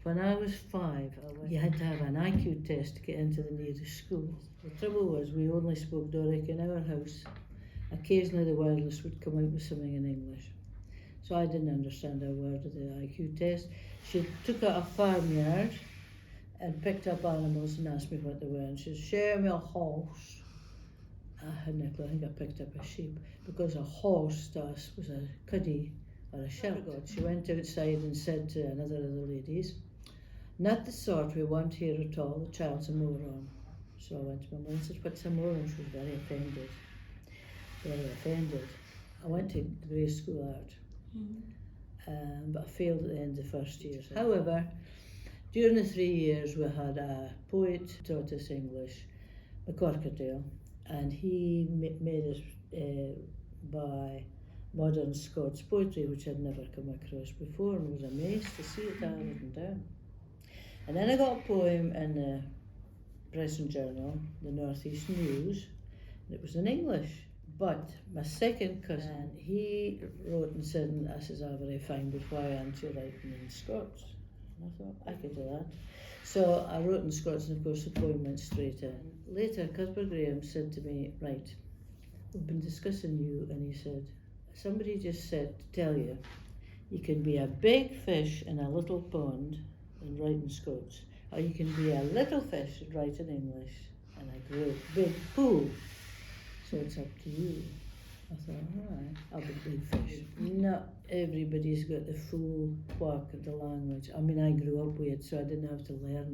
When I was 5, you had to have an IQ test to get into the nearest school. The trouble was we only spoke Doric in our house. Occasionally the wireless would come out with something in English. So I didn't understand a word of the IQ test. She took out a farmyard and picked up animals and asked me what they were. And she said, "Show me a horse." I hadn't a clue. I think I picked up a sheep, because a horse to us was a cuddy or a shirt. She went outside and said to another of the ladies, "Not the sort we want here at all, the child's a moron." So I went to my mum and said, "What's a moron?" She was very offended. Very offended. I went to the grade school art, but I failed at the end of the first year. However, during the 3 years we had a poet taught us English, McCorkerdale, and he made us by modern Scots poetry, which I'd never come across before, and was amazed to see it all written down. And then I got a poem in the Press and Journal, the North East News, and it was in English. But my second cousin, he wrote and said, I says, very fine, but why aren't you writing in Scots? And I thought, I could do that. So I wrote in Scots, and of course the poem went straight in. Later, Cuthbert Graham said to me, "Right, we've been discussing you," and he said, "Somebody just said to tell you, you can be a big fish in a little pond and write in Scots, or you can be a little fish and write in English, and a great big pool. So it's up to you." I thought, all right, I'll be big fish. Not everybody's got the full quirk of the language. I mean, I grew up with it, so I didn't have to learn it.